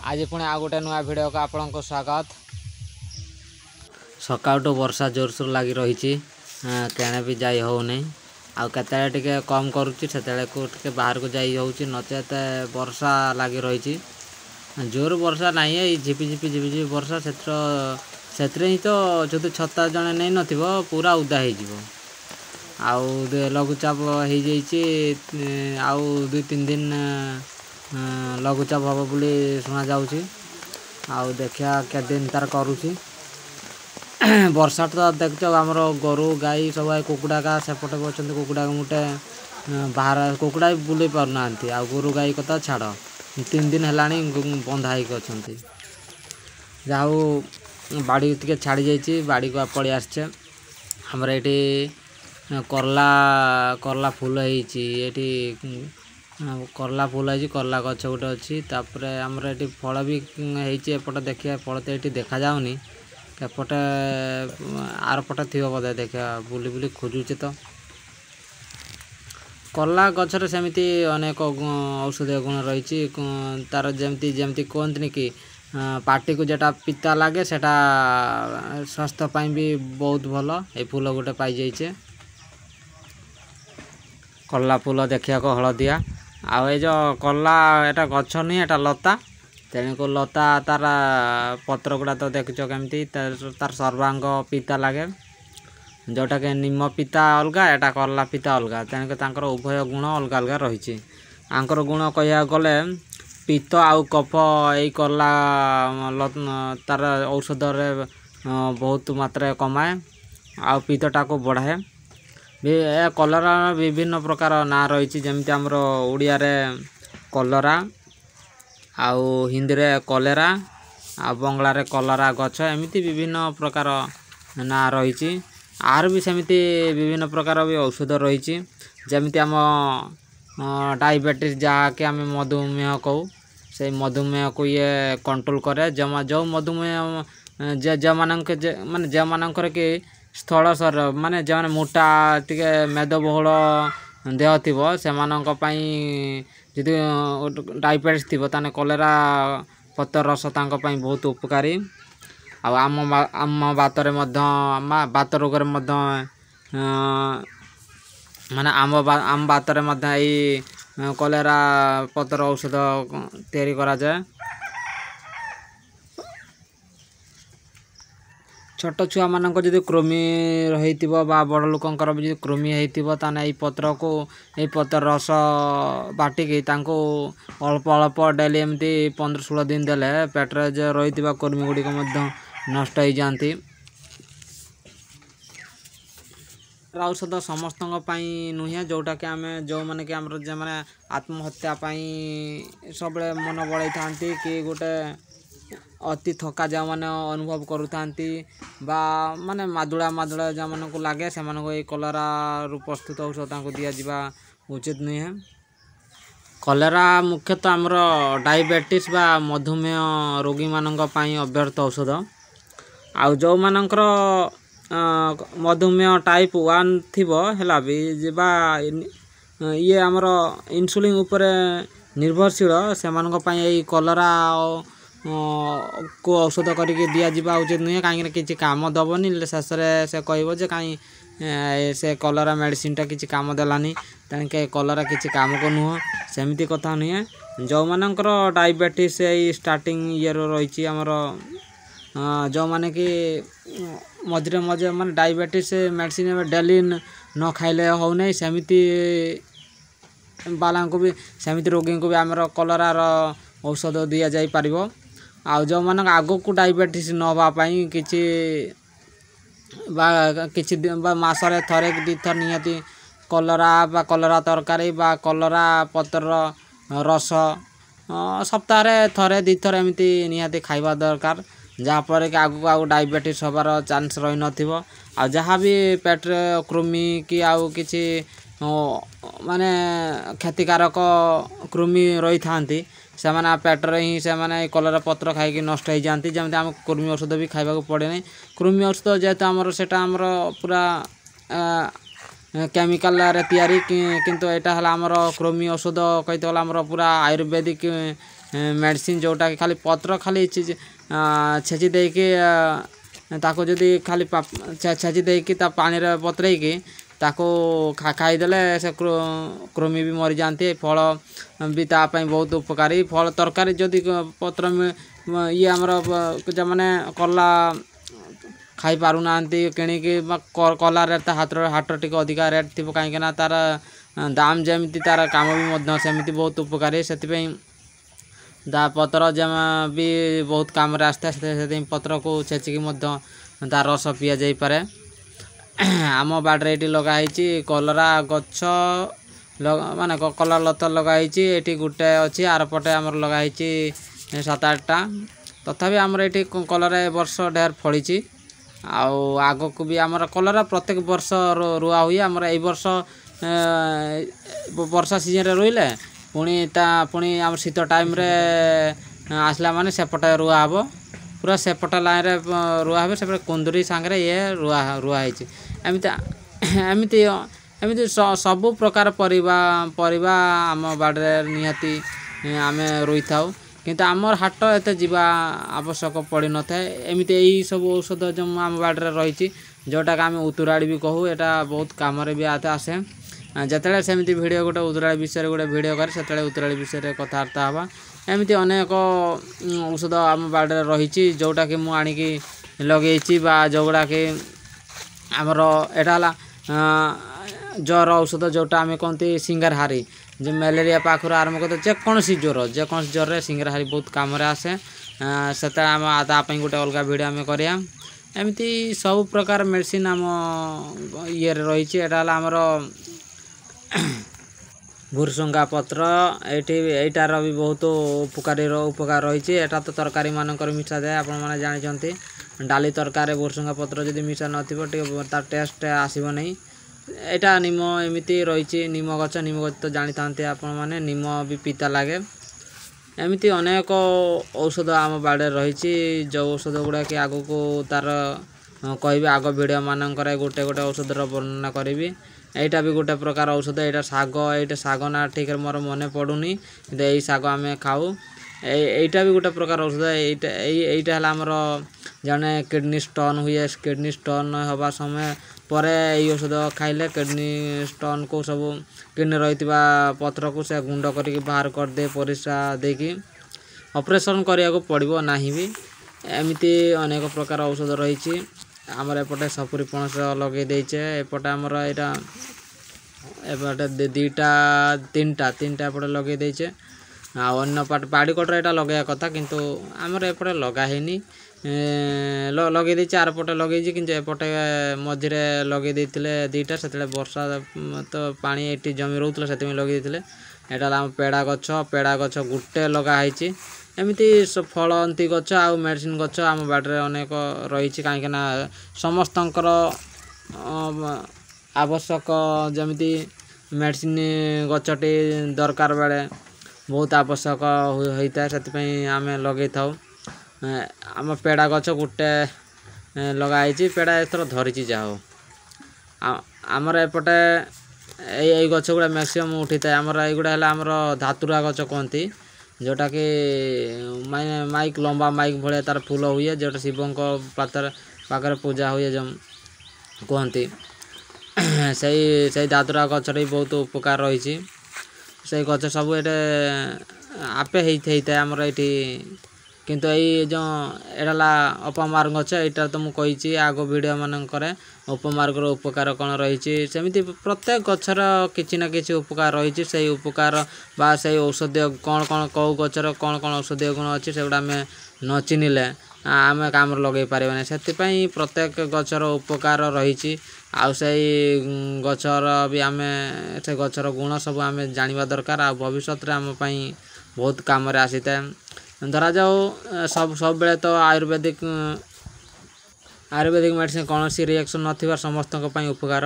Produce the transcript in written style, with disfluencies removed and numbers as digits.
आज पुणी आ गोटे नुआ भिडियो को आपन को स्वागत। सकाळटू वर्षा जोरसोर लगी रही केने भी जाई होनी आते टे कम करुच्ची से बाहर को जाई होची नचेत वर्षा लगी रही जोर वर्षा नहीं है झिपी झिपी झिपी झिपी वर्षा से ही तो जो छता जड़े नहीं न पूरा उदा हो लघुचाप हो दुई तीन दिन लघुचाप हम बोली शुणा जाऊँगी देखा के दिन तार करुच्ची वर्षा तो देख आमर गोरु गाई सब कुकुड़ा का सेपटे भी अच्छा कुकुड़ा मुटे बाहर कुकुड़ा भी बुले पारना आ गोरु गाई कथा छाड़ 3 दिन है बंधा हो जाऊ बाड़ी टे छाड़ी जाइए बाड़ी को पलि आसचे हमर ये करला फूल होती करला फूल है करला गछ गोटे अच्छी आमर ये फल भी होपटे देखिए फल तो ये देखा जाऊनी एपटे आर पटे थी बोधे देखा बुली बुली खोजुचे तो करला गचर सेमती अनेक औषधीय गुण रही तार जमती जमती कहते कि पार्टी को जेटा पिता लगे सेटा स्वास्थ्य पाई भी बहुत भल ये फूल गोटे पाई जाइए करला फूल देखा को हलदिया आ जो करला एटा गछ नहीं एटा लता तेणुक लता तार पत्र गुड़ा तो देखुच केमती तार सर्वांग पिता लगे जोटा कि निम पिता अलग एटा करला पिता अलग तेणुक उभय गुण अलग अलग रही आंकर गुण कह गले पित्त आउ कफ यही करला तार औषध बहुत मात्रा कमाए आ पित्तटा को बढ़ाए कलरा विभिन्न प्रकार ना रही जमी आमर ओडिया कलरा आउ हिंदी रे कलेरा आ बंगला रे कलरा गछ एमती विभिन्न प्रकार ना रही आर भी सेमती विभिन्न प्रकार भी औषध रही जमी आम डायबिटीज जहाँकि आम मधुमेह कहू से मधुमेह को ये कंट्रोल करे जो मधुमेह जो माने जो मानकर कि स्थल शरीर माने जो मोटा टिके मेदबहुल देह थी से जदि डायबिटीज थी ताने कलेरा पत्र रस बहुत उपकारी आम बातरे बात रोग माने आम बातरे यही कलेरा पत्र औषध तैयारी करा जाए छोट छुआ मानक जदि कृमि रही बड़ लोकंर भी कृमि होता यही पत्र को यही पत्र रस बाटिकी अल्प अल्प डेली एमती 15-16 दिन देले पेट्रे जो रही कृमि गुड़िक नष्ट हो जाती औषध समस्त नुहे जोटा कि आम जो मैंने कि जो मैंने आत्महत्या सब मन बढ़ाई था कि गोटे अति थका जो मैंने अनुभव करूँ माने मादुड़ा मादुड़ा जो मन को लगे से कलरा रु प्रस्तुत औषध दि जा उचित नुहे कलेरा मुख्यतः आमर डायबिटीज बा मधुमेह रोगी मानक अव्यर्थ औषध आउ जो मानकर मधुमेह टाइप 1 थिबो हैला भी बा ये आमर इंसुलिन उपरे निर्भरशील से यही कलरा को औषध करके दि जा उचित नुहे कहीं किसी काम दबनी शेष से कह कहीं से कलरा मेडिसिन टा किसी काम देलानी तेणुके कलरा किसी काम को नुह सेमती कथा नुहे जो मानकर डायबिटीज स्टार्टिंग ईयर रही आमर जो माने कि मझे मझे माने डायबिटीज मेडिसिन डेली न खाइले हो नहीं सेमती बाला को भी सेमती रोगी को भी आमर कलरार औषध दि जाई पारिबो आ जो मानक आगो को डायबिटीज न होवाई किछि मासरे थरे 2 थर नियति कलरा बा कलरा तरकारी बा कलरा पत्र रस सप्ताह थरे 2 थर एमती नियति खाइबा दरकार जहाँपर कि आगू आगू डायबिटीज होबार चांस रही न आ जहाँ भी पेट्रे कृमि कि आउ किछि माने क्षतिकारक कृमि रही थांती से माने पेट्रे ही से माने कलरा पत्र खाई नष्ट हो जाती जमी आम कृमि औषध भी खाइबा को पड़े नहीं कृमि औषध जेहेतु आमर सेटा आमर पूरा केमिकल रे तैयारी किंतु एटा हला आमर कृमि औषध कहितला आमर पूरा आयुर्वेदिक मेडिसिन जोटा कि खाली पत्र खाली छेची देकी ताको जदि खाली छेची देकी ता पानी रे बतरेकी ताको खाईदेले से कृमि भी मरी जाती। फल भी तापाई बहुत उपकारी। फल तरकारी जदि पत्र ये आमर जो मैंने कला खाई पारू ना किणिकी कला रेट हाट टी अधिका रेट थी कहीं तार दाम जमी तार काम भी सेमती बहुत उपकारी। से पत्र जम भी बहुत कम आसता से पत्र को छेचिकी तार रस पिया जाई पारे। आम बाड़े ये लगाई कलरा गछ माने कलरा लता लगाई ये गोटे अच्छी आर पटे आमर लगाई 7-8टा तथापि आमर ये कलरा वर्ष ढेर फली। आग को भी आमर कलरा प्रत्येक वर्ष रुआ हुए। आमर ए वर्ष वर्षा सीजन रे रोइले पुणी आम शीत टाइम रे आसला माने सेपटे रुआ हम पूरा सेपटा लाइन रे रुआ हे से कुंदरी सांगे ये रुआई एमती एमती एमती सबु प्रकार परिबा आम बाड़े निहाती आम रोई था किंतु आमर हाट एत जावा आवश्यक पड़ न था। एमती यही सब औषध जो आम बाड़े रही जोटा कि आम उतुराड़ी भी कहू एटा बहुत कम भी आसे। जिते सेमती भिड गोटे उतराड़ी विषय गोटे भिड करे से उतराड़ी विषय कथबार्ता हाँ एमती अनेक औषध आम बाड़े रही जोटा कि मुझे आणिकी लगे जोगुड़ा कि आमर एटा ज्वर औषध जोटा आम कहते सिंगारहारी जो मलेरिया पाखर आरंभ करते जेकोसी ज्वर सिंगारहारी बहुत कम आसे से आम तापाई गोटे अलग भिड आम करिया। एमती सब प्रकार मेडिसिन आम ये रही आमर भुरसुंगा पत्र एटार भी बहुत उपकार रही। एटा तो तरकारी मानक मिशा जाए आपण मैंने जानते डाली तरकारी भुरसुंगा पत्र जब मिशा नार टेस्ट आसब नहीं। एटा निम एमती रही निम गच तो जानी था आपण मैंने निम भी पिता लगे। एमती अनेक औषध आम बाड़े रही जो औषध गुड़ा कि आग को तार कह आग भिडियो मानक गोटे गोटे औषधर वर्णना करी। एटा भी गोटे प्रकार औषध एटा साग ना ठीक मोर मन पड़ूनी किंतु यही साग आम खाऊ। एटा भी गोटे प्रकार औषध एटा आमर जड़े किडनी स्टोन हुए किडनी स्टोन हवा समय पर यही औषध खाइले किडनी स्टोन को सब किडनी रही पत्र को से गुंड करके बाहर कर दे परिस्रा देकी ऑपरेशन करिया को पड़ो ना भी। एमती अनेक प्रकार औषध रही आमर एपटे सपुरी पणस लगे देचे एपटे आमर यहाँ एपटे 2-3टा एपटे लगे देचे अन्य बाड़ी कटर यहाँ लगे कथा किंतु आमर एपटे लगानी लगे देचे आर पटे लगे कि एपटे मझे लगे देते 2टा से वर्षा तो पानी ये जमी रोला से लगे देते। यहाँ आम पेड़ा गछ गोटे लगाई एमती फलंती गछ आ मेडिसिन गछ आम बाड़े अनेक रही कहीं समस्तंकर आवश्यक जमी मेडिसिन गछटी दरकार बेले बहुत आवश्यक होता है से आम लगे था। आम पेड़ा गछ गोटे लगाई पेड़ा एथर धरी जा आमर एपटे यही गछ गुड़ा मैक्सिमम उठी था। आमर युवा आमर धातुरा गछ कहती जोटा कि माइक लंबा माइक भाया तार फूल हुए जोटा शिवों पाखे पूजा हुए जो कहती से धातुरा गच बहुत उपकार रही से गच सब ये आपे होता है आमर ये किंतु यही जो एडाला अपमार्ग गच यहाँ तो मुझे आग भिडियो मानक उपमार्गर उपकार कौन रही सेमती प्रत्येक गचर किसी ना कि उपकार रही से उपकार बा से औषधीय कौन कौन कौ गचर कौन कौन औषधीय गुण अच्छी से आम न चिन्हले आम काम लगे पारे से प्रत्येक गचर उपकार रही आउ से गचर भी आम से गचर गुण सब आम जाना दरकार आ भविष्य में आम बहुत कम आसी था। धरा जाओ सब बेले तो आयुर्वेदिक मेडिसिन कौन सी रिएक्शन न समस्त उपकार।